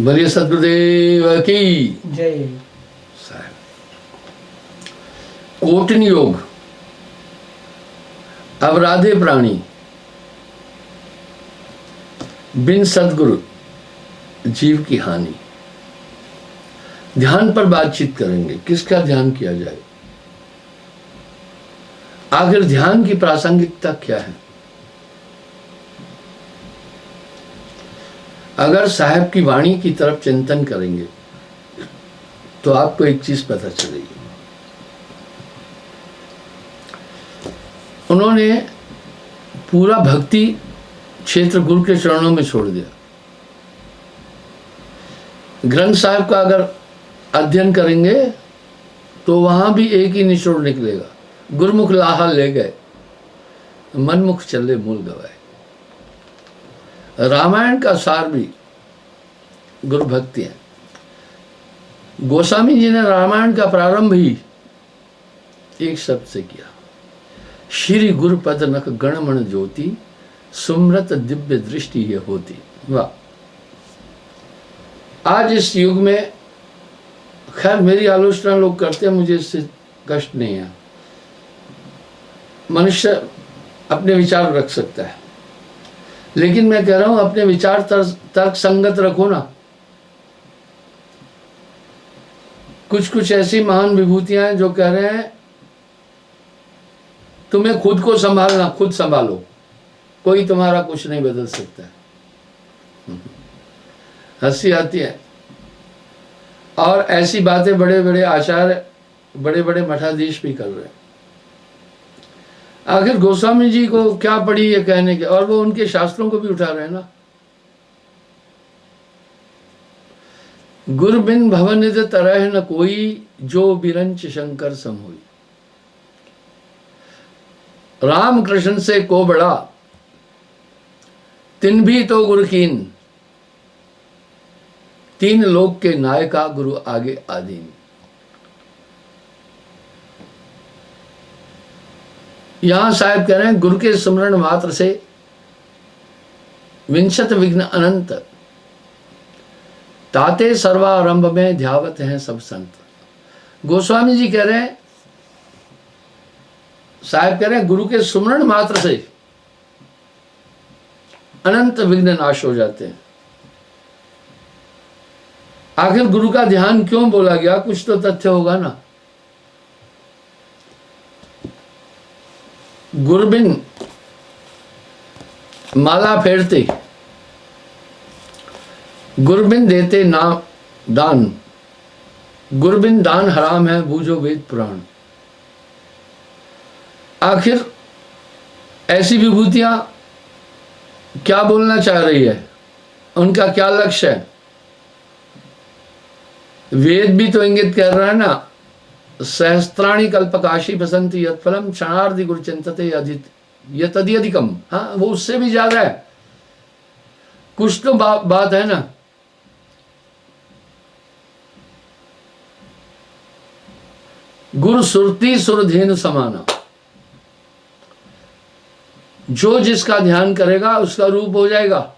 बोलिए सदगुरुदेव की जय। कोटन योग, अपराधे प्राणी, बिन सदगुरु जीव की हानि। ध्यान पर बातचीत करेंगे, किसका ध्यान किया जाए, आखिर ध्यान की प्रासंगिकता क्या है। अगर साहब की वाणी की तरफ चिंतन करेंगे तो आपको एक चीज पता चलेगी। उन्होंने पूरा भक्ति क्षेत्र गुरु के चरणों में छोड़ दिया। ग्रंथ साहब का अगर अध्ययन करेंगे तो वहां भी एक ही निचोड़ निकलेगा, गुरुमुख लाहा ले गए, मनमुख चले मूल गवाए। रामायण का सार भी गुरु भक्ति है। गोस्वामी जी ने रामायण का प्रारंभ ही एक शब्द से किया, श्री गुरुपद नख गणमण ज्योति, सुमरत दिव्य दृष्टि ये होती। वाह! आज इस युग में, खैर मेरी आलोचना लोग करते हैं, मुझे इससे कष्ट नहीं है। मनुष्य अपने विचार रख सकता है, लेकिन मैं कह रहा हूं अपने विचार तर्क संगत रखो ना। कुछ कुछ ऐसी महान विभूतियां हैं जो कह रहे हैं तुम्हें खुद को संभालना, खुद संभालो, कोई तुम्हारा कुछ नहीं बदल सकता है। हंसी आती है। और ऐसी बातें बड़े बड़े आचार्य, बड़े बड़े मठाधीश भी कर रहे हैं। आखिर गोस्वामी जी को क्या पड़ी ये कहने के, और वो उनके शास्त्रों को भी उठा रहे हैं ना। गुर बिन भवनिध तरह न कोई, जो बिरंच शंकर सम हुई। राम कृष्ण से को बड़ा, तिन भी तो गुरु कीन, तीन लोक के नायका गुरु आगे आदीन। यहां साहब कह रहे हैं गुरु के स्मरण मात्र से विंशत विघ्न अनंत, ताते सर्वारंभ में ध्यावत हैं सब संत। गोस्वामी जी कह रहे हैं, साहब कह रहे हैं गुरु के सुमरण मात्र से अनंत विघ्न नाश हो जाते हैं। आखिर गुरु का ध्यान क्यों बोला गया, कुछ तो तथ्य होगा ना। गुरबिन माला फेरते, गुरबिन देते ना दान, गुरबिन दान हराम है बूझो वेद पुराण। आखिर ऐसी विभूतियां क्या बोलना चाह रही है, उनका क्या लक्ष्य है। वेद भी तो इंगित कर रहा है ना, सहस्त्राणी कल्पकाशी बसंती यत्फलम क्षणार्धि गुरु चिंतते यतधिकम। हाँ, वो उससे भी ज्यादा है। कुछ तो बात है ना। गुरु सुरती सुरधेनु समाना, जो जिसका ध्यान करेगा उसका रूप हो जाएगा।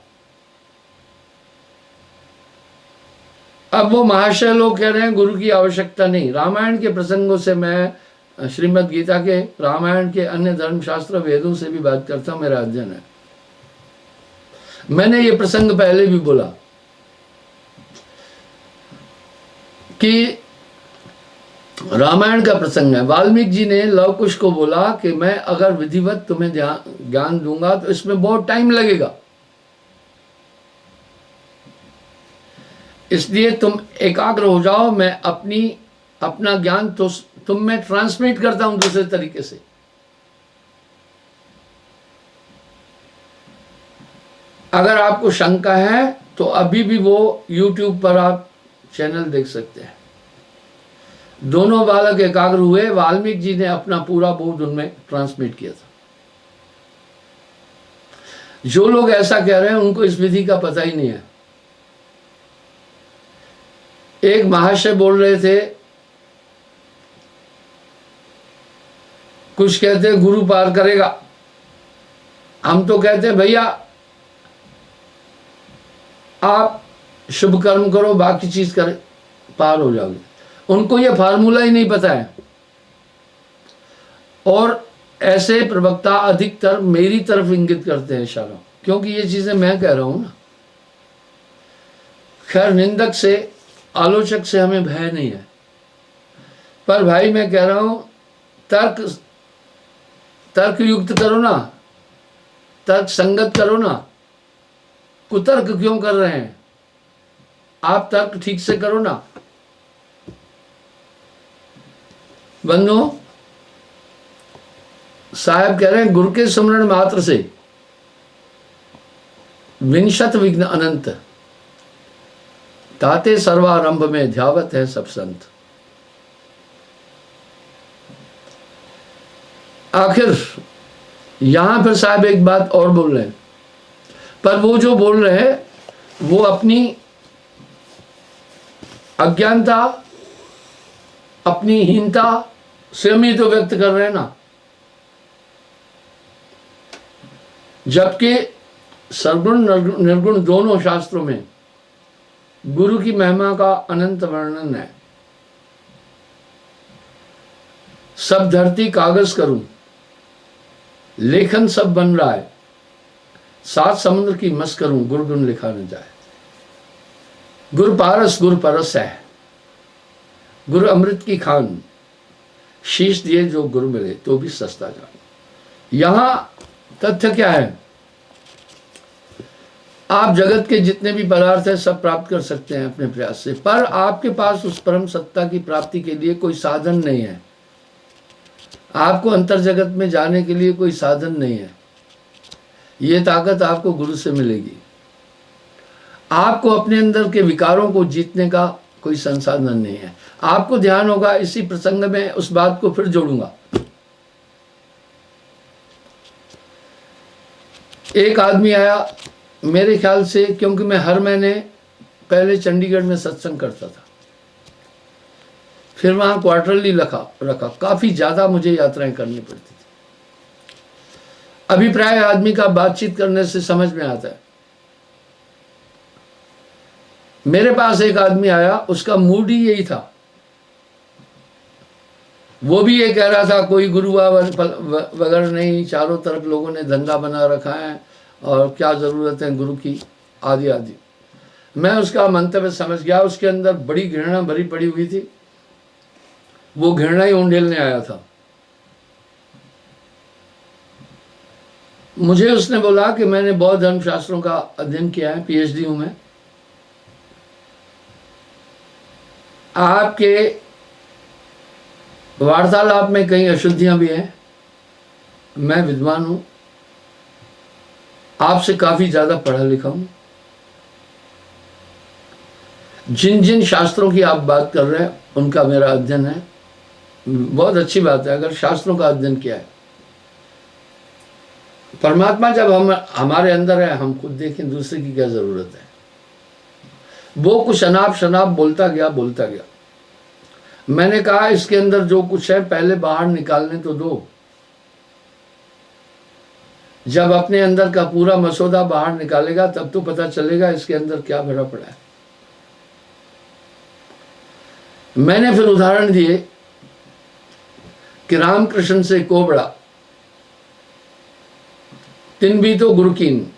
अब वो महाशय लोग कह रहे हैं गुरु की आवश्यकता नहीं। रामायण के प्रसंगों से मैं श्रीमद् गीता के, रामायण के अन्य धर्मशास्त्र वेदों से भी बात करता हूं, मेरा अध्ययन है। मैंने ये प्रसंग पहले भी बोला कि रामायण का प्रसंग है। वाल्मीकि जी ने लव कुश को बोला कि मैं अगर विधिवत तुम्हें ज्ञान दूंगा तो इसमें बहुत टाइम लगेगा, इसलिए तुम एकाग्र हो जाओ, मैं अपना ज्ञान तो तुम में ट्रांसमिट करता हूं दूसरे तरीके से। अगर आपको शंका है तो अभी भी वो YouTube पर आप चैनल देख सकते हैं। दोनों बालक एकाग्र हुए, वाल्मीकि जी ने अपना पूरा बोध उनमें ट्रांसमिट किया था। जो लोग ऐसा कह रहे हैं उनको इस विधि का पता ही नहीं है। एक महाशय बोल रहे थे, कुछ कहते गुरु पार करेगा, हम तो कहते भैया आप शुभ कर्म करो, बाकी चीज करे, पार हो जाओगे। उनको ये फार्मूला ही नहीं पता है। और ऐसे प्रवक्ता अधिकतर मेरी तरफ इंगित करते हैं इशारा, क्योंकि ये चीजें मैं कह रहा हूं ना। खैर, निंदक से, आलोचक से हमें भय नहीं है, पर भाई मैं कह रहा हूं तर्क युक्त करो ना, तर्क संगत करो ना। कुतर्क क्यों कर रहे हैं? आप तर्क ठीक से करो ना। बंधुओं, साहब कह रहे हैं गुरु के सुमरण मात्र से विंशत विघ्न अनंत, ताते सर्वारंभ में ध्यावत है सब संत। आखिर यहां पर साहब एक बात और बोल रहे हैं, पर वो जो बोल रहे हैं वो अपनी अज्ञानता, अपनी हीनता स्वयं ही तो व्यक्त कर रहे हैं ना। जबकि सर्वगुण निर्गुण दोनों शास्त्रों में गुरु की महिमा का अनंत वर्णन है। सब धरती कागज करूं, लेखन सब बन रहा है, सात समुद्र की मस करूं, गुरु गुण लिखा न जाए। गुरु पारस गुरु परस है, गुरु अमृत की खान, शीश दिए जो गुरु मिले तो भी सस्ता जान। यहां तथ्य क्या है? आप जगत के जितने भी पदार्थ हैं सब प्राप्त कर सकते हैं अपने प्रयास से, पर आपके पास उस परम सत्ता की प्राप्ति के लिए कोई साधन नहीं है। आपको अंतर जगत में जाने के लिए कोई साधन नहीं है। ये ताकत आपको गुरु से मिलेगी। आपको अपने अंदर के विकारों को जीतने का कोई संसाधन नहीं है। आपको ध्यान होगा, इसी प्रसंग में उस बात को फिर जोड़ूंगा। एक आदमी आया मेरे ख्याल से, क्योंकि मैं हर महीने पहले चंडीगढ़ में सत्संग करता था, फिर वहां क्वार्टरली रखा, काफी ज्यादा मुझे यात्राएं करनी पड़ती थी। अभिप्राय आदमी का बातचीत करने से समझ में आता है। मेरे पास एक आदमी आया, उसका मूड ही यही था। वो भी ये कह रहा था कोई गुरु वगैरह नहीं, चारों तरफ लोगों ने धंधा बना रखा है और क्या जरूरत है गुरु की, आदि आदि। मैं उसका मंतव्य समझ गया। उसके अंदर बड़ी घृणा भरी पड़ी हुई थी। वो घृणा ही उंडेलने आया था। मुझे उसने बोला कि मैंने बौद्ध धर्म शास्त्रों का अध्ययन किया है, पीएचडी हूं मैं। आपके वार्तालाप में कई अशुद्धियां भी हैं। मैं विद्वान हूं, आपसे काफी ज्यादा पढ़ा लिखा हूं। जिन जिन शास्त्रों की आप बात कर रहे हैं उनका मेरा अध्ययन है। बहुत अच्छी बात है अगर शास्त्रों का अध्ययन किया है। परमात्मा जब हमारे अंदर है, हम खुद देखें, दूसरे की क्या जरूरत है। वो कुछ अनाप शनाप बोलता गया। मैंने कहा इसके अंदर जो कुछ है पहले बाहर निकालने तो दो। जब अपने अंदर का पूरा मसौदा बाहर निकालेगा तब तो पता चलेगा इसके अंदर क्या भरा पड़ा है। मैंने फिर उदाहरण दिए कि रामकृष्ण से को बड़ा, तिन भी तो गुरु कीन,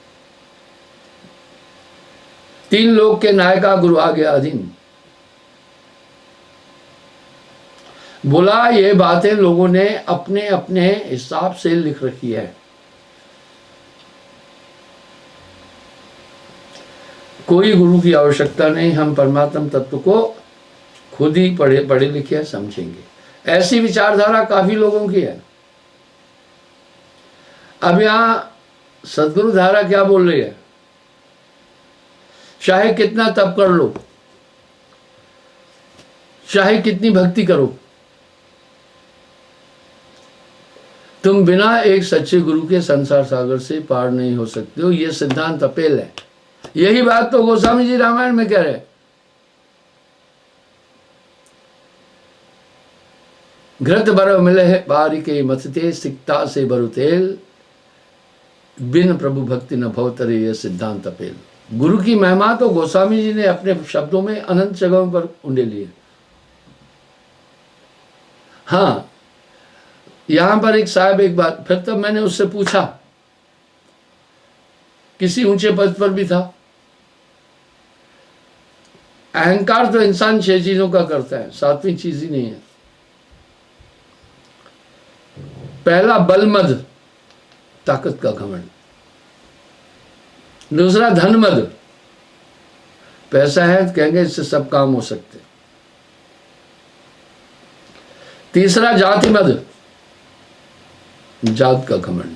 तीन लोग के नायका गुरु आगे अधीन। बोला ये बातें लोगों ने अपने अपने हिसाब से लिख रखी है। कोई गुरु की आवश्यकता नहीं, हम परमात्म तत्व को खुद ही पढ़े लिखे समझेंगे। ऐसी विचारधारा काफी लोगों की है। अब यहां सदगुरु धारा क्या बोल रही है? चाहे कितना तप कर लो, चाहे कितनी भक्ति करो, तुम बिना एक सच्चे गुरु के संसार सागर से पार नहीं हो सकते हो। यह सिद्धांत अपेल है। यही बात तो गोस्वामी जी रामायण में कह रहे। घृत बर मिले है बारी के मथते, सिकता से बरु तेल, बिन प्रभु भक्ति न भवतरे, यह सिद्धांत अपेल। गुरु की महिमा तो गोस्वामी जी ने अपने शब्दों में अनंत जगहों पर उंडेली है। हाँ, यहां पर एक साहब एक बात, फिर तब मैंने उससे पूछा, किसी ऊंचे पद पर भी था, अहंकार तो इंसान 6 चीजों का करता है, 7वीं चीज ही नहीं है। पहला बल मद, ताकत का घमंड। दूसरा धन मद, पैसा है तो कहेंगे इससे सब काम हो सकते। तीसरा जाति मद, जात का घमंड।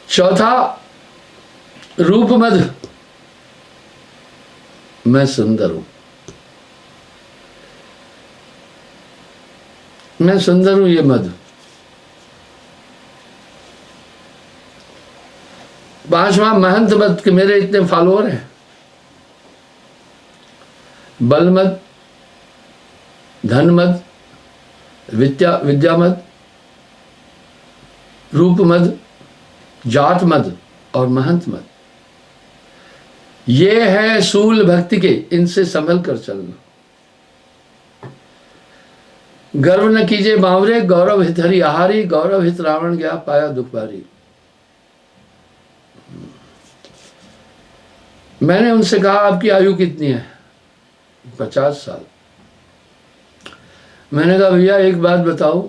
चौथा रूप मद, मैं सुंदर हूं, मैं सुंदर हूं, ये मद। पांचवा महंत मद के मेरे इतने फॉलोअर हैं। बल मद, धन मद, विद्या मद, रूप मद, जात मद और महंत मद। ये है सूल भक्ति के, इनसे संभल कर चलना। गर्व न कीजिए बावरे, गौरव हित हरि आहारी, गौरव हित रावण गया पाया दुख भारी। मैंने उनसे कहा आपकी आयु कितनी है? 50 साल। मैंने कहा भैया एक बात बताओ,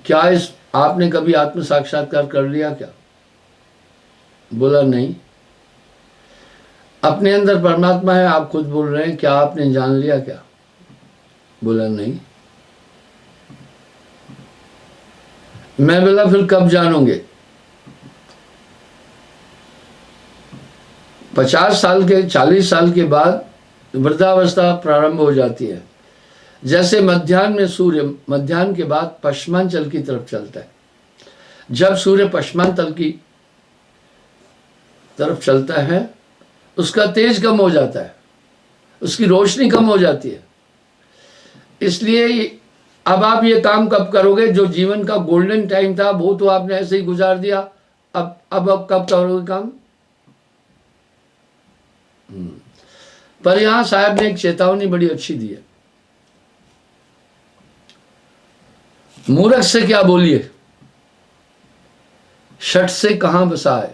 क्या इस आपने कभी आत्म साक्षात्कार कर लिया क्या? बोला नहीं। अपने अंदर परमात्मा है, आप खुद बोल रहे हैं, क्या आपने जान लिया क्या? बोला नहीं। मैं बोला फिर कब जानोगे? 50 साल के 40 साल के बाद वृद्धावस्था प्रारंभ हो जाती है। जैसे मध्याह्न में सूर्य मध्याह्न के बाद पश्चिमांचल की तरफ चलता है। जब सूर्य पश्चिमांचल की तरफ चलता है, उसका तेज कम हो जाता है, उसकी रोशनी कम हो जाती है। इसलिए अब आप ये काम कब करोगे? जो जीवन का गोल्डन टाइम था वो तो आपने ऐसे ही गुजार दिया, अब कब करोगे काम? पर यहां साहब ने एक चेतावनी बड़ी अच्छी दी है। मूर्ख से क्या बोलिए, शठ से कहां बसाए,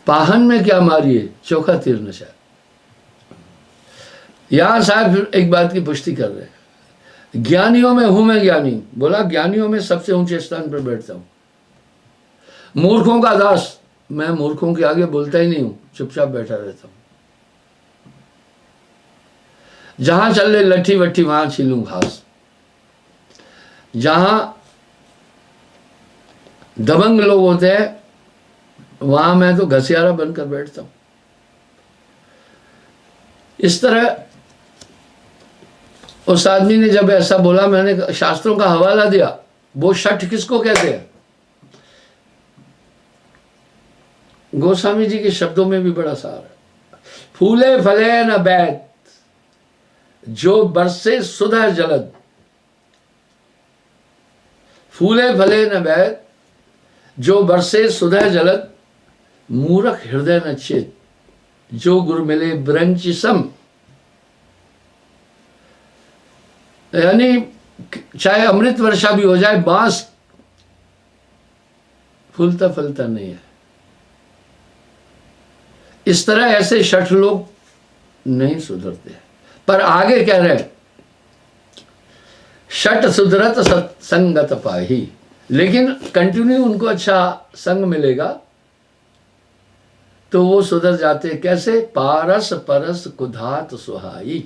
पाहन में क्या मारिए, चोखा तीर नशा। यहां साहब एक बात की पुष्टि कर रहे हैं, ज्ञानियों में हूं मैं ज्ञानी। बोला ज्ञानियों में सबसे ऊंचे स्थान पर बैठता हूं। मूर्खों का दास, मैं मूर्खों के आगे बोलता ही नहीं हूं, चुपचाप बैठा रहता हूं। जहां चले लट्ठी वट्ठी वहां छीलूं घास। जहां दबंग लोग होते हैं वहां मैं तो घसियारा बनकर बैठता हूं। इस तरह उस आदमी ने जब ऐसा बोला, मैंने शास्त्रों का हवाला दिया। वो शठ किसको कहते हैं? गोस्वामी जी के शब्दों में भी बड़ा सार है। फूले फले न बैत, जो बरसे सुधा जलद। फूले फले न बैत, जो बरसे सुधा जलद। मूर्ख हृदय न चेत, जो गुरु मिले ब्रंच सम। यानी चाहे अमृत वर्षा भी हो जाए, बांस फूलता फलता नहीं है। इस तरह ऐसे शठ लोग नहीं सुधरते। पर आगे कह रहे हैं, शठ सुधरत सत्संगत पाही। लेकिन कंटिन्यू उनको अच्छा संग मिलेगा तो वो सुधर जाते। कैसे? पारस परस कुधात सुहाई।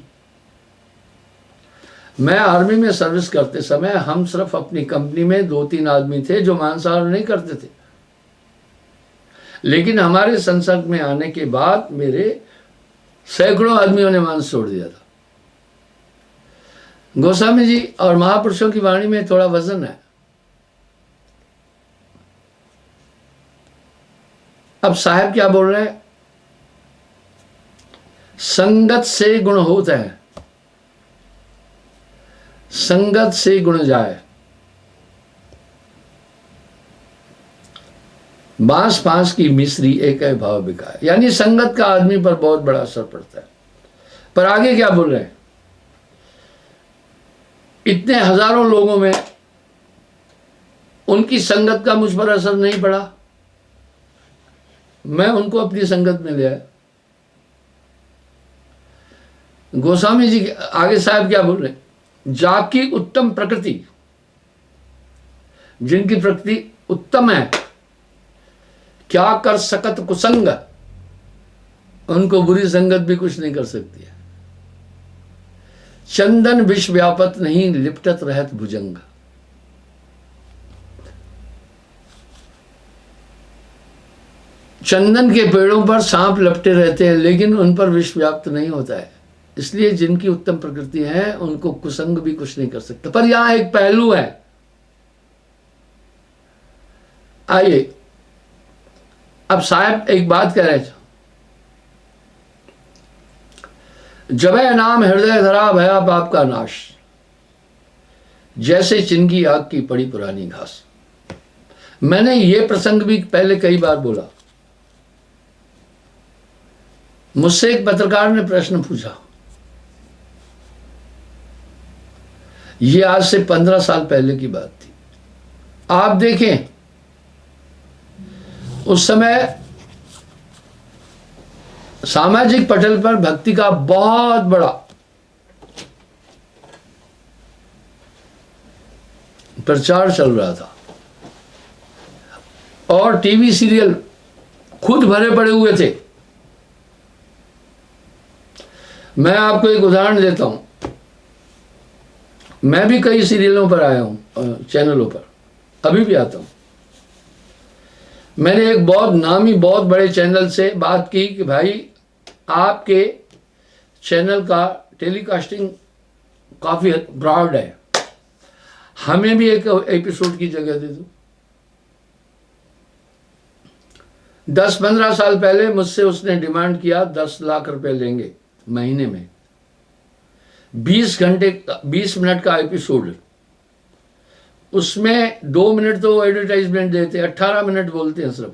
मैं आर्मी में सर्विस करते समय हम सिर्फ अपनी कंपनी में 2-3 आदमी थे जो मांसाहार नहीं करते थे। लेकिन हमारे संसर्ग में आने के बाद मेरे सैकड़ों आदमियों ने मांस छोड़ दिया था। गोस्वामी जी और महापुरुषों की वाणी में थोड़ा वजन है। अब साहब क्या बोल रहे हैं? संगत से गुण होता है, संगत से गुण जाए। बांस फांस की मिश्री एक है भाव बिकाए, यानी संगत का आदमी पर बहुत बड़ा असर पड़ता है। पर आगे क्या बोल रहे हैं, इतने हजारों लोगों में उनकी संगत का मुझ पर असर नहीं पड़ा, मैं उनको अपनी संगत में ले आया। गोस्वामी जी आगे साहब क्या बोल रहे हैं, जाकी उत्तम प्रकृति, जिनकी प्रकृति उत्तम है, क्या कर सकत कुसंग, उनको बुरी संगत भी कुछ नहीं कर सकती है। चंदन विष व्यापत नहीं लिपटत रहत भुजंग, चंदन के पेड़ों पर सांप लपटे रहते हैं लेकिन उन पर विष व्याप्त नहीं होता है। इसलिए जिनकी उत्तम प्रकृति है उनको कुसंग भी कुछ नहीं कर सकता। पर यहां एक पहलू है, आइए अब साहब एक बात कह रहे थे, जबै नाम हृदय धरा भया पाप का नाश, जैसे चिनकी आग की पड़ी पुरानी घास। मैंने ये प्रसंग भी पहले कई बार बोला। मुझसे एक पत्रकार ने प्रश्न पूछा, ये आज से 15 साल पहले की बात थी। आप देखें उस समय सामाजिक पटल पर भक्ति का बहुत बड़ा प्रचार चल रहा था और टीवी सीरियल खुद भरे पड़े हुए थे। मैं आपको एक उदाहरण देता हूं, मैं भी कई सीरियलों पर आया हूं, चैनलों पर अभी भी आता हूं। मैंने एक बहुत नामी बहुत बड़े चैनल से बात की कि भाई आपके चैनल का टेलीकास्टिंग काफ़ी ब्रॉड है, हमें भी एक एपिसोड की जगह दे दो। 10-15 साल पहले मुझसे उसने डिमांड किया 10 लाख रुपए लेंगे महीने में, 20 मिनट का एपिसोड, उसमें 2 मिनट तो एडवर्टाइजमेंट देते, 18 मिनट बोलते हैं सिर्फ।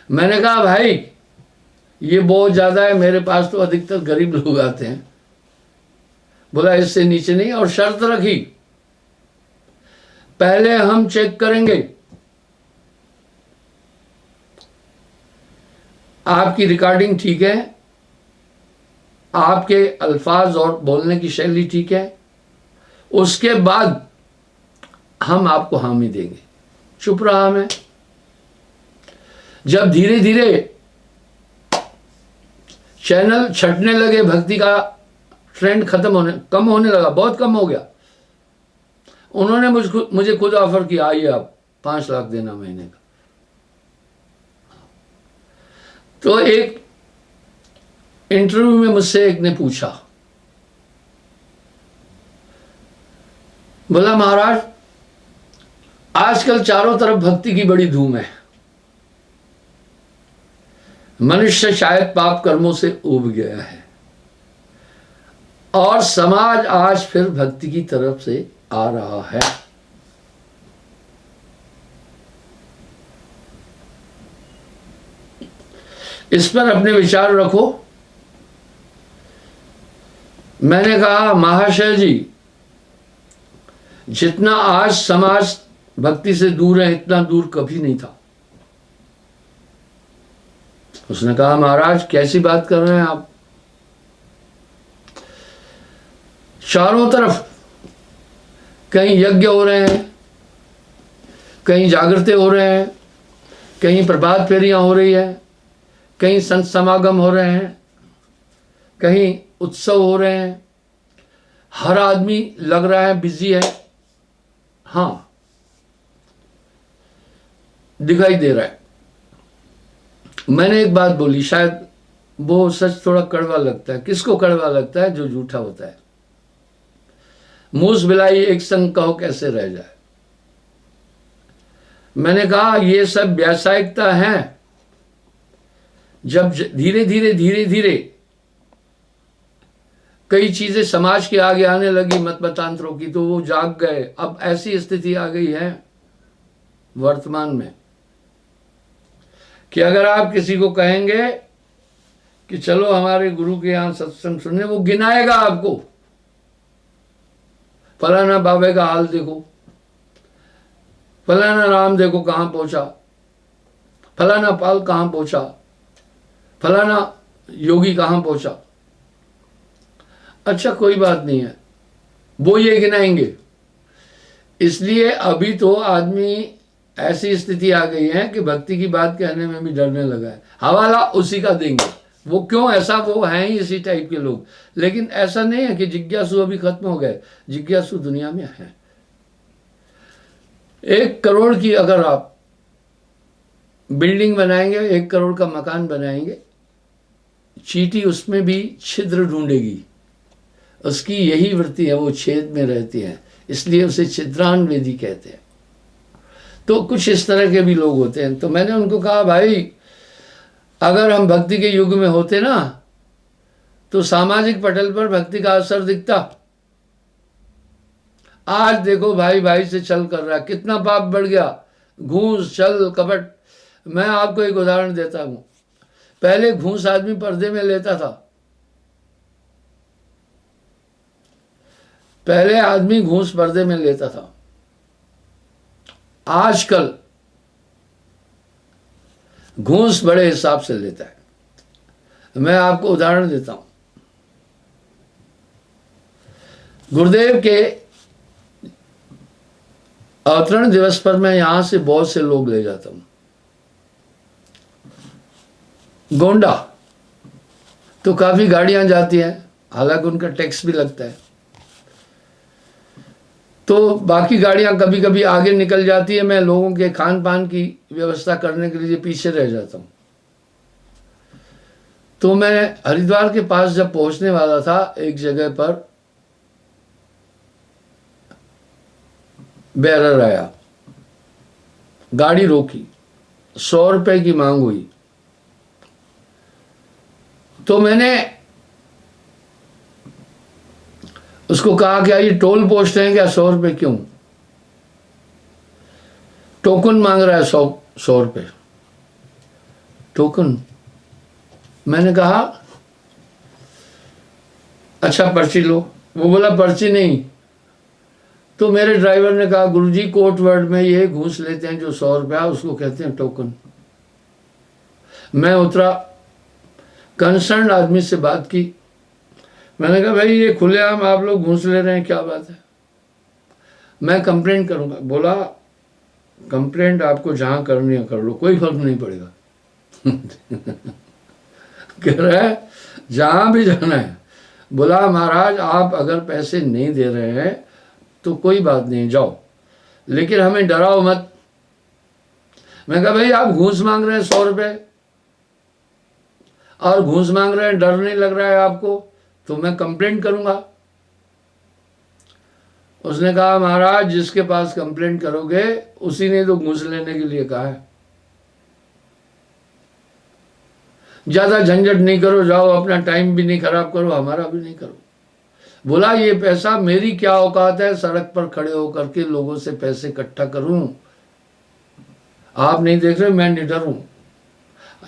मैंने कहा भाई ये बहुत ज्यादा है, मेरे पास तो अधिकतर गरीब लोग आते हैं। बोला इससे नीचे नहीं, और शर्त रखी पहले हम चेक करेंगे आपकी रिकॉर्डिंग ठीक है, आपके अल्फाज और बोलने की शैली ठीक है, उसके बाद हम आपको हामी देंगे। चुप रहा मैं। जब धीरे धीरे चैनल छटने लगे, भक्ति का ट्रेंड कम होने लगा, बहुत कम हो गया, उन्होंने मुझे खुद ऑफर किया, आइए आप 5 लाख देना महीने का। तो एक इंटरव्यू में मुझसे एक ने पूछा, बोला महाराज आजकल चारों तरफ भक्ति की बड़ी धूम है, मनुष्य शायद पाप कर्मों से ऊब गया है और समाज आज फिर भक्ति की तरफ से आ रहा है। इस पर अपने विचार रखो। मैंने कहा महाशय जी, जितना आज समाज भक्ति से दूर है इतना दूर कभी नहीं था। उसने कहा महाराज कैसी बात कर रहे हैं आप, चारों तरफ कहीं यज्ञ हो रहे हैं, कहीं जागृते हो रहे हैं, कहीं प्रभात फेरियां हो रही है, कहीं संत समागम हो रहे हैं, कहीं उत्सव हो रहे हैं, हर आदमी लग रहा है बिजी है। हाँ दिखाई दे रहा है। मैंने एक बात बोली, शायद वो सच थोड़ा कड़वा लगता है। किसको कड़वा लगता है? जो झूठा होता है। मूस बिलाई एक संग कहो कैसे रह जाए। मैंने कहा ये सब व्यावसायिकता है। जब धीरे धीरे कई चीजें समाज के आगे आने लगी मत मतांतरों की, तो वो जाग गए। अब ऐसी स्थिति आ गई है वर्तमान में, कि अगर आप किसी को कहेंगे कि चलो हमारे गुरु के यहाँ सत्संग सुनने, वो गिनाएगा आपको, फलाना बाबे का हाल देखो, फलाना राम देखो कहाँ पहुंचा, फलाना पाल कहाँ पहुंचा, फलाना योगी कहाँ पहुंचा। अच्छा कोई बात नहीं है, वो ये गिनाएंगे। इसलिए अभी तो आदमी ऐसी स्थिति आ गई है कि भक्ति की बात कहने में भी डरने लगा है, हवाला उसी का देंगे। वो क्यों, ऐसा वो हैं ही इसी टाइप के लोग। लेकिन ऐसा नहीं है कि जिज्ञासु अभी खत्म हो गए, जिज्ञासु दुनिया में है। 1 करोड़ की अगर आप बिल्डिंग बनाएंगे, 1 करोड़ का मकान बनाएंगे, चींटी उसमें भी छिद्र ढूंढेगी। उसकी यही वृत्ति है, वो छेद में रहती है, इसलिए उसे छिद्रान्वेदी कहते हैं। तो कुछ इस तरह के भी लोग होते हैं। तो मैंने उनको कहा, भाई अगर हम भक्ति के युग में होते ना, तो सामाजिक पटल पर भक्ति का असर दिखता। आज देखो भाई भाई से छल कर रहा है, कितना पाप बढ़ गया, घूस, छल, कपट। मैं आपको एक उदाहरण देता हूं। पहले घूस आदमी पर्दे में लेता था, पहले आदमी घूस पर्दे में लेता था। आजकल घूस बड़े हिसाब से लेता है। मैं आपको उदाहरण देता हूं। गुरुदेव के अवतरण दिवस पर मैं यहां से बहुत से लोग ले जाता हूं। गोंडा तो काफी गाड़ियां जाती हैं, हालांकि उनका टैक्स भी लगता है। तो बाकी गाड़ियां कभी कभी आगे निकल जाती है, मैं लोगों के खान पान की व्यवस्था करने के लिए पीछे रह जाता हूं। तो मैं हरिद्वार के पास जब पहुंचने वाला था, एक जगह पर बैरर आया, गाड़ी रोकी, 100 रुपए की मांग हुई। तो मैंने उसको कहा क्या ये टोल पोस्ट है क्या, 100 रुपए क्यों? टोकन मांग रहा है, 100 रुपए टोकन। मैंने कहा अच्छा पर्ची लो। वो बोला पर्ची नहीं। तो मेरे ड्राइवर ने कहा गुरुजी कोर्ट वर्ड में ये घूस लेते हैं जो 100 रुपया, उसको कहते हैं टोकन। मैं उतरा, कंसर्न आदमी से बात की। मैंने कहा भाई ये खुलेआम आप लोग घूस ले रहे हैं, क्या बात है? मैं कंप्लेंट करूंगा। बोला कंप्लेंट आपको जहां करनी है कर लो, कोई फर्क नहीं पड़ेगा। कह रहा है जहां भी जाना है। बोला महाराज आप अगर पैसे नहीं दे रहे हैं तो कोई बात नहीं, जाओ, लेकिन हमें डराओ मत। मैं कहा भाई आप घूस मांग रहे हैं 100 रुपए और घूस मांग रहे हैं, डर नहीं लग रहा है आपको? तो मैं कंप्लेंट करूंगा। उसने कहा महाराज जिसके पास कंप्लेंट करोगे उसी ने तो घूस लेने के लिए कहा है। ज्यादा झंझट नहीं करो, जाओ, अपना टाइम भी नहीं खराब करो, हमारा भी नहीं करो। बोला ये पैसा, मेरी क्या औकात है सड़क पर खड़े होकर के लोगों से पैसे इकट्ठा करूं? आप नहीं देख रहे मैं निडर हूं।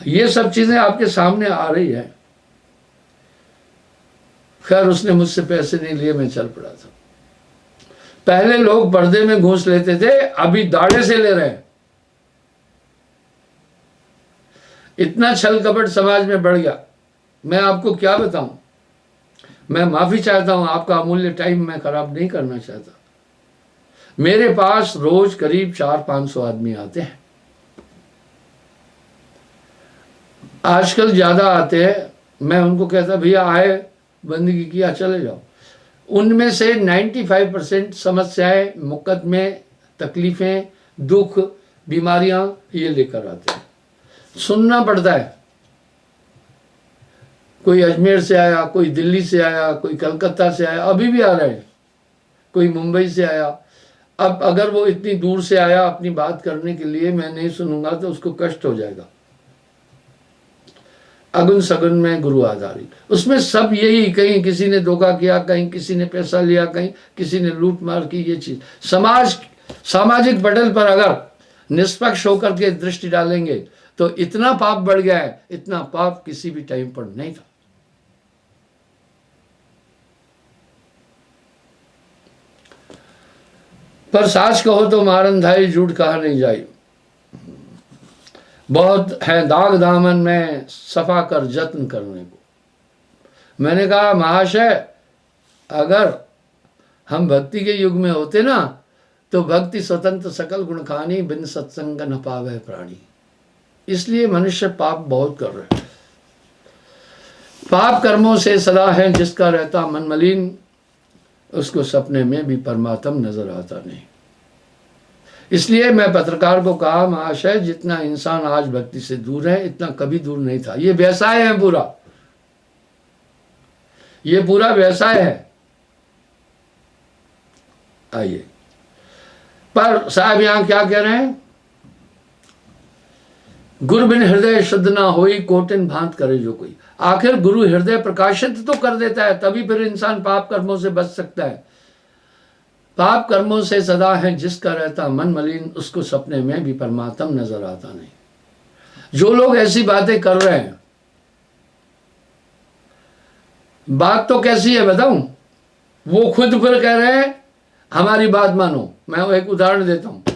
ये सब चीजें आपके सामने आ रही है। खैर उसने मुझसे पैसे नहीं लिए, मैं चल पड़ा था। पहले लोग पर्दे में घूस लेते थे, अभी दाढ़े से ले रहे हैं। इतना छल कपट समाज में बढ़ गया, मैं आपको क्या बताऊं। मैं माफी चाहता हूं, आपका अमूल्य टाइम मैं खराब नहीं करना चाहता। मेरे पास रोज करीब 400-500 आदमी आते हैं, आजकल ज्यादा आते हैं। मैं उनको कहता भैया आए, बंदगी किया, चले जाओ। उनमें से 95% समस्याएं, मुकदमे, तकलीफें, दुख, बीमारियां ये लेकर आते हैं। सुनना पड़ता है। कोई अजमेर से आया, कोई दिल्ली से आया, कोई कलकत्ता से आया, अभी भी आ रहे हैं, कोई मुंबई से आया। अब अगर वो इतनी दूर से आया अपनी बात करने के लिए, मैं नहीं सुनूंगा तो उसको कष्ट हो जाएगा। अगुन सगुन में गुरु आधारित, उसमें सब यही, कहीं किसी ने धोखा किया, कहीं किसी ने पैसा लिया, कहीं किसी ने लूट मार की। ये चीज समाज, सामाजिक पटल पर अगर निष्पक्ष होकर के दृष्टि डालेंगे तो इतना पाप बढ़ गया है, इतना पाप किसी भी टाइम पर नहीं था। पर साच कहो तो मारन धाई, झूठ कहा नहीं जाई। बहुत है दाग दामन में, सफा कर जत्न करने को। मैंने कहा महाशय, अगर हम भक्ति के युग में होते ना तो भक्ति स्वतंत्र सकल गुण खानी, बिन सत्संग न पावे प्राणी। इसलिए मनुष्य पाप बहुत कर रहे हैं। पाप कर्मों से सदा है जिसका रहता मन मलिन, उसको सपने में भी परमात्मा नजर आता नहीं। इसलिए मैं पत्रकार को कहा महाशय, जितना इंसान आज भक्ति से दूर है इतना कभी दूर नहीं था। ये व्यवसाय है पूरा, ये पूरा व्यवसाय है। आइए, पर साहब यहां क्या कह रहे हैं? गुरु बिन हृदय शुद्ध ना होई, कोटिन भांत करे जो कोई। आखिर गुरु हृदय प्रकाशित तो कर देता है, तभी फिर इंसान पाप कर्मों से बच सकता है। पाप कर्मों से सदा है जिसका रहता मन मलिन, उसको सपने में भी परमात्मा नजर आता नहीं। जो लोग ऐसी बातें कर रहे हैं, बात तो कैसी है बताऊं? वो खुद फिर कह रहे हैं हमारी बात मानो। मैं एक उदाहरण देता हूं।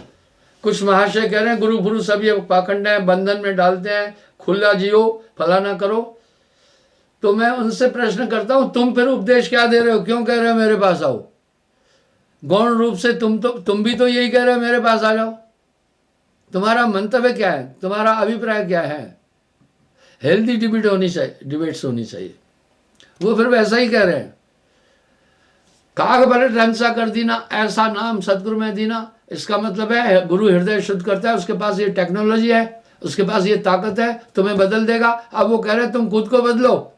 कुछ महाशय कह रहे हैं गुरु गुरु सब ये पाखंड है, बंधन में डालते हैं, खुला जियो, फलाना करो। तो मैं उनसे प्रश्न करता हूं, तुम फिर उपदेश क्या दे रहे हो? क्यों कह रहे हो मेरे पास आओ? गौण रूप से तुम भी तो यही कह रहे हो मेरे पास आ जाओ। तुम्हारा मंतव्य क्या है? तुम्हारा अभिप्राय क्या है? हेल्दी डिबेट्स होनी चाहिए। वो फिर वैसा ही कह रहे हैं, काग पलट हंसा कर दीना, ऐसा नाम सतगुरु में दीना। इसका मतलब है गुरु हृदय शुद्ध करता है, उसके पास ये टेक्नोलॉजी है, उसके पास ये ताकत है, तुम्हें बदल देगा। अब वो कह रहे हैं तुम खुद को बदलो।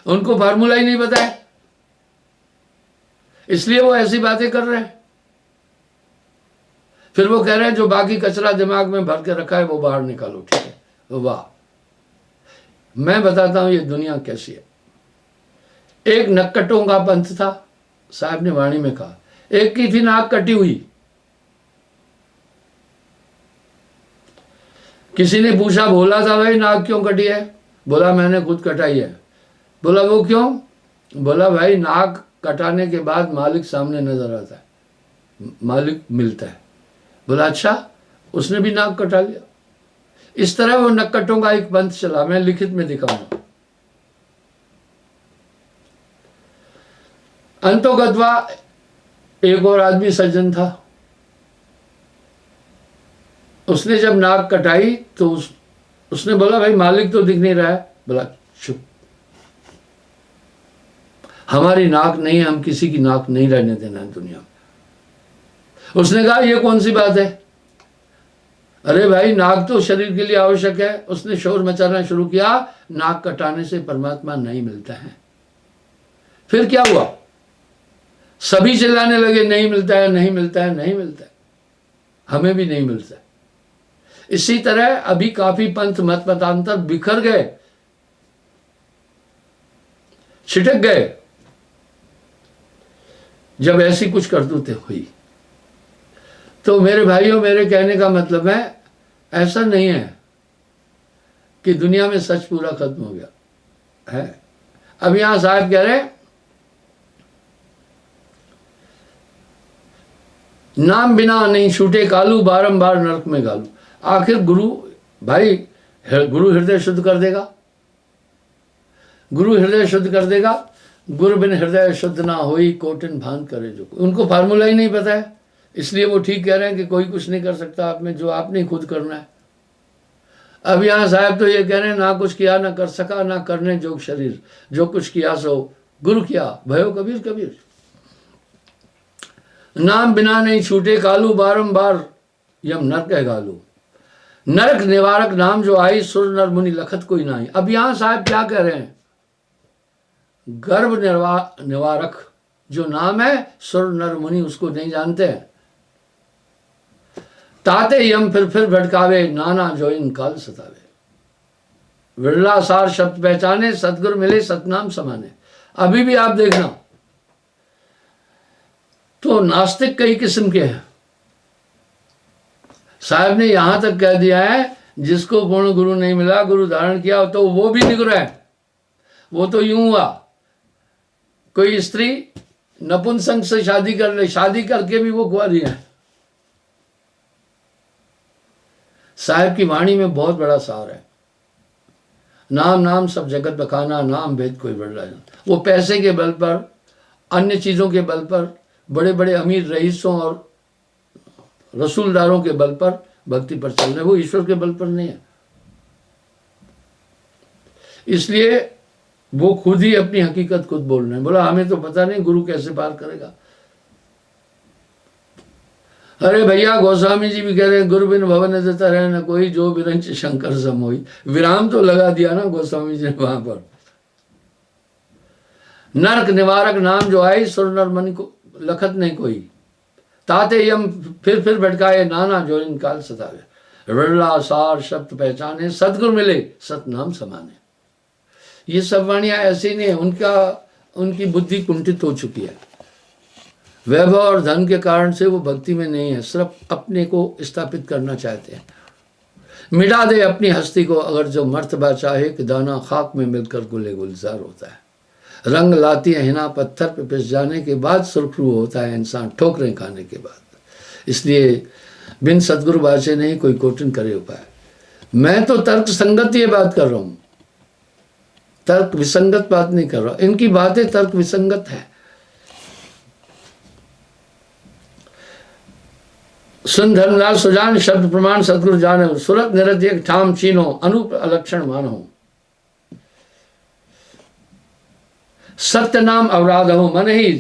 उनको फार्मूला ही नहीं पता है, इसलिए वो ऐसी बातें कर रहे हैं। फिर वो कह रहे हैं जो बाकी कचरा दिमाग में भर के रखा है वो बाहर निकालो। ठीक है, वाह। मैं बताता हूं ये दुनिया कैसी है। एक नक्कटों का पंथ था, साहब ने वाणी में कहा। एक की थी नाक कटी हुई। किसी ने पूछा, बोला था भाई नाक क्यों कटी है? बोला मैंने खुद कटाई है। बोला वो क्यों? बोला भाई नाक कटाने के बाद मालिक सामने नजर आता है, मालिक मिलता है। बोला अच्छा, उसने भी नाक कटा लिया। इस तरह वो नक्कटों का एक पंथ चला, मैं लिखित में दिखाऊंगा। अंतोगत्वा एक और आदमी सज्जन था, उसने जब नाक कटाई तो उसने बोला भाई मालिक तो दिख नहीं रहा है। बोला चुप, हमारी नाक नहीं है, हम किसी की नाक नहीं रहने देना है दुनिया में। उसने कहा ये कौन सी बात है? अरे भाई नाक तो शरीर के लिए आवश्यक है। उसने शोर मचाना शुरू किया, नाक कटाने से परमात्मा नहीं मिलता है। फिर क्या हुआ? सभी चिल्लाने लगे नहीं मिलता है, नहीं मिलता है, नहीं मिलता है, हमें भी नहीं मिलता है। इसी तरह अभी काफी पंथ मत मतांतर बिखर गए, छिटक गए जब ऐसी कुछ करतूतें हुई। तो मेरे भाइयों, मेरे कहने का मतलब है ऐसा नहीं है कि दुनिया में सच पूरा खत्म हो गया है। अब यहां साहब कह रहे हैं नाम बिना नहीं छूटे कालू, बारंबार नरक में गालू। आखिर गुरु भाई, गुरु हृदय शुद्ध कर देगा, गुरु हृदय शुद्ध कर देगा। गुरु बिन हृदय शुद्ध ना होई, कोटिन भांत करे जो कोई। उनको फार्मूला ही नहीं पता है, इसलिए वो ठीक कह रहे हैं कि कोई कुछ नहीं कर सकता आप में, जो आपने खुद करना है। अब यहाँ साहब तो ये कह रहे हैं ना कुछ किया ना कर सका, ना करने जोग शरीर, जो कुछ किया सो गुरु किया, भयो कबीर कबीर। नाम बिना नहीं छूटे कालू, बारंबार यम नरक है गालू। नरक निवारक नाम जो आई, सुर नर मुनि लखत कोई ना आई। अब यहां साहब क्या कह रहे हैं? गर्भ निवारक जो नाम है, सुर नर मुनि उसको नहीं जानते हैं। ताते यम फिर भटकावे, नाना जो इन काल सतावे। विरला सार शब्द पहचाने, सतगुरु मिले सतनाम समाने। अभी भी आप देखना तो नास्तिक कई किस्म के हैं, साहब ने यहां तक कह दिया है, जिसको पूर्ण गुरु नहीं मिला, गुरु धारण किया, तो वो भी निगुर है। वो तो यूं हुआ, कोई स्त्री नपुंसक से शादी कर ले, शादी करके भी वो कुंवारी है। साहब की वाणी में बहुत बड़ा सार है। नाम नाम सब जगत बखाना, नाम भेद कोई बढ़ रहा है। वो पैसे के बल पर, अन्य चीजों के बल पर, बड़े बड़े अमीर रईसों और रसूलदारों के बल पर भक्ति पर चल रहे, वो ईश्वर के बल पर नहीं है। इसलिए वो खुद ही अपनी हकीकत खुद बोल रहे हैं। बोला हमें तो पता नहीं गुरु कैसे पार करेगा। अरे भैया, गोस्वामी जी भी कह रहे हैं, गुरु बिन भवन देता रहे न कोई, जो विरंच शंकर सम होई। विराम तो लगा दिया ना गोस्वामी जी ने वहां पर। नरक निवारक नाम जो आई, सुर नर मन को लखत नहीं कोई। ताते यम फिर भटकाए, नाना जो इन काल सतावे। रड़ला सार शब्द पहचाने, सतगुरु मिले सत नाम समाने। ये सब वाणियां ऐसी नहीं है, उनकी बुद्धि कुंठित हो चुकी है। वैभव और धन के कारण से वो भक्ति में नहीं है, सिर्फ अपने को स्थापित करना चाहते हैं। मिटा दे अपनी हस्ती को अगर जो मर्तबा चाहे, कि दाना खाक में मिलकर गुले गुलजार होता है। रंग लाती है हिना पत्थर पे पिस जाने के बाद, सुरखरू होता है इंसान ठोकरें खाने के बाद। इसलिए बिन सदगुरु बाचे नहीं, कोई कोटिन करे उपाय। मैं तो तर्क संगत ये बात कर रहा हूं, तर्क विसंगत बात नहीं कर रहा। इनकी बातें तर्क विसंगत है। सुन धर्मलाल सुजान, शब्द प्रमाण सतगुरु जानो। सुरत निरत एक ठाम चीनो, अनूप अलक्षण मानो। सत्य नाम अवराध हो, मन ही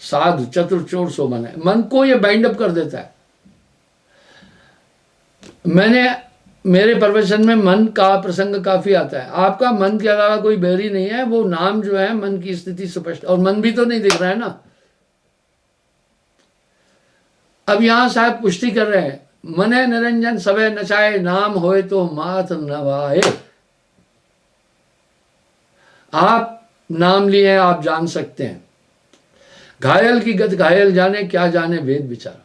साधु चतुर चोर सो मन है। मन को ये बाइंड अप कर देता है। मेरे प्रवचन में मन का प्रसंग काफी आता है। आपका मन के अलावा कोई बैरी नहीं है। वो नाम जो है मन की स्थिति स्पष्ट, और मन भी तो नहीं दिख रहा है ना। अब यहां साहब पुष्टि कर रहे हैं, मने निरंजन सबे नचाए, नाम होए तो मात नवाए। आप नाम लिए आप जान सकते हैं। घायल की गत घायल जाने, क्या जाने वेद विचार।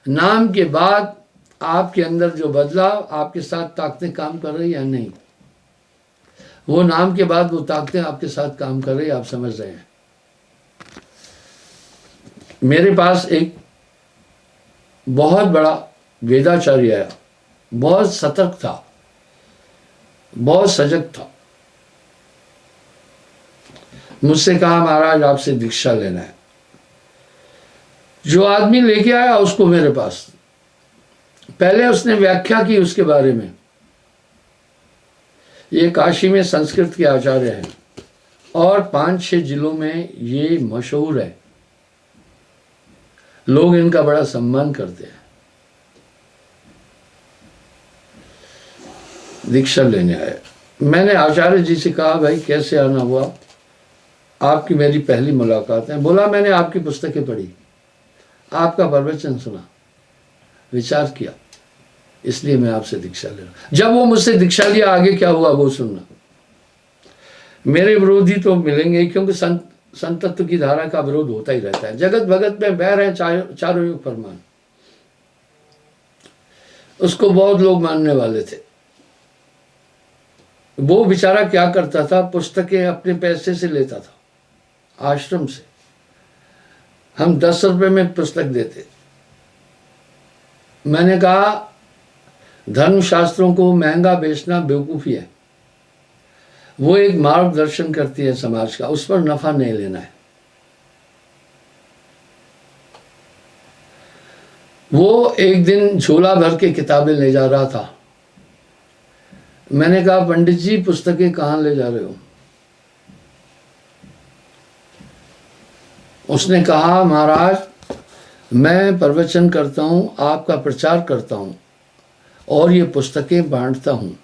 नाम के बाद आपके अंदर जो बदलाव, आपके साथ ताकतें काम कर रही या नहीं, वो नाम के बाद वो ताकतें आपके साथ काम कर रही, आप समझ रहे हैं। मेरे पास एक बहुत बड़ा वेदाचार्य आया, बहुत सतर्क था, बहुत सजग था। मुझसे कहा महाराज आपसे दीक्षा लेना है। जो आदमी लेके आया उसको मेरे पास, पहले उसने व्याख्या की उसके बारे में। ये काशी में संस्कृत के आचार्य हैं और 5-6 जिलों में ये मशहूर है। लोग इनका बड़ा सम्मान करते हैं। दीक्षा लेने आए। मैंने आचार्य जी से कहा भाई कैसे आना हुआ, आपकी मेरी पहली मुलाकात है। बोला मैंने आपकी पुस्तकें पढ़ी, आपका प्रवचन सुना, विचार किया, इसलिए मैं आपसे दीक्षा ले रहा हूं। जब वो मुझसे दीक्षा लिया, आगे क्या हुआ वो सुनना। मेरे विरोधी तो मिलेंगे, क्योंकि संतत्व की धारा का विरोध होता ही रहता है। जगत भगत में बह रहे चारों युग फरमान। उसको बहुत लोग मानने वाले थे। वो बेचारा क्या करता था, पुस्तकें अपने पैसे से लेता था, आश्रम से। हम 10 रुपए में पुस्तक देते। मैंने कहा धर्म शास्त्रों को महंगा बेचना बेवकूफी है। वो एक मार्गदर्शन करती है समाज का, उस पर नफा नहीं लेना है। वो एक दिन झोला भर के किताबें ले जा रहा था। मैंने कहा पंडित जी पुस्तकें कहाँ ले जा रहे हो? उसने कहा महाराज मैं प्रवचन करता हूँ, आपका प्रचार करता हूँ और ये पुस्तकें बांटता हूँ।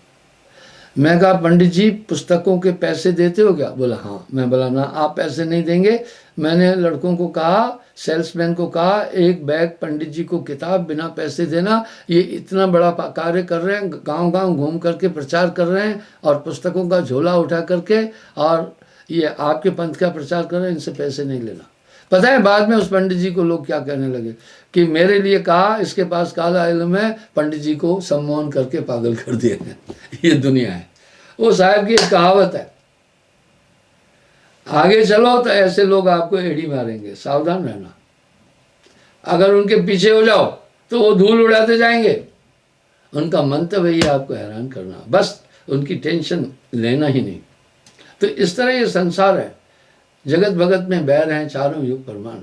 मैं कहा पंडित जी पुस्तकों के पैसे देते हो क्या? बोला हाँ। मैं बोला ना आप पैसे नहीं देंगे। मैंने लड़कों को कहा, सेल्समैन को कहा, एक बैग पंडित जी को किताब बिना पैसे देना। ये इतना बड़ा कार्य कर रहे हैं, गांव गांव घूम करके प्रचार कर रहे हैं और पुस्तकों का झोला उठा करके, और ये आपके पंथ का प्रचार कर रहे हैं, इनसे पैसे नहीं लेना। पता है बाद में उस पंडित जी को लोग क्या कहने लगे कि मेरे लिए कहा इसके पास काला इल्म है, पंडित जी को सम्मोहन करके पागल कर दिया। ये दुनिया है। वो साहब की एक कहावत है, आगे चलो तो ऐसे लोग आपको एड़ी मारेंगे, सावधान रहना। अगर उनके पीछे हो जाओ तो वो धूल उड़ाते जाएंगे। उनका मंतव्य ही आपको हैरान करना, बस उनकी टेंशन लेना ही नहीं। तो इस तरह ये संसार है, जगत भगत में बैर हैं चारों युग प्रमाण।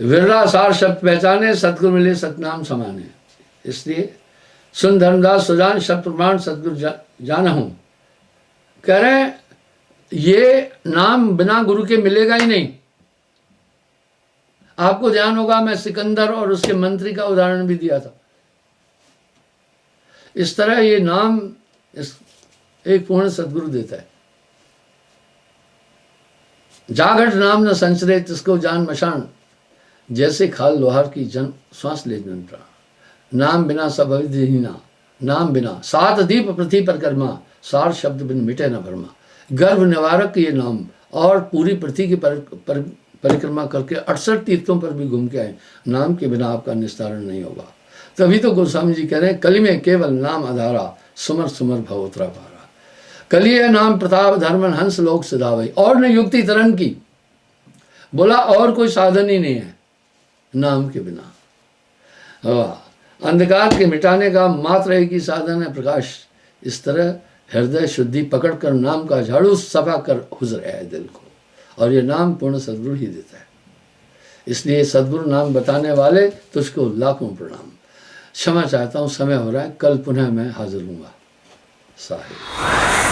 विरला सार शब्द पहचाने, सतगुरु मिले सतनाम समाने। इसलिए सुन धर्मदास सुजान शब्द प्रमाण सतगुरु जाना हूं। कह रहे हैं ये नाम बिना गुरु के मिलेगा ही नहीं। आपको ध्यान होगा मैं सिकंदर और उसके मंत्री का उदाहरण भी दिया था। इस तरह ये नाम एक पूर्ण सदगुरु देता है। जागट नाम न संचरे तिसको जान मशान, जैसे खाल लोहार की जन श्वास ले जन प्राण। नाम बिना सब अविधिहीना, नाम बिना सात दीप पृथ्वी पर कर्मा, सार शब्द बिन मिटे न भरमा। गर्भ निवारक ये नाम, और पूरी पृथ्वी की परिक्रमा करके 68 तीर्थों पर भी घूम के आए, नाम के बिना आपका निस्तारण नहीं होगा। तभी तो गोस्वामी जी कह रहे हैं कली में केवल नाम आधारा, सुमर सुमर भवोत्रा पारा। कली है नाम प्रताप धर्मन हंस लोक सिधावई। और ने युक्ति तरन की, बोला और कोई साधन ही नहीं है नाम के बिना। अंधकार के मिटाने का मात्र एक ही साधन है प्रकाश। इस तरह हृदय शुद्धि पकड़कर नाम का झाड़ू सफा कर गुजर है दिल को, और ये नाम पूर्ण सदगुरु ही देता है। इसलिए सदगुरु नाम बताने वाले तुझको लाखों प्रणाम। क्षमा चाहता हूँ, समय हो रहा है, कल पुनः मैं हाजिर हूँगा। साहिब।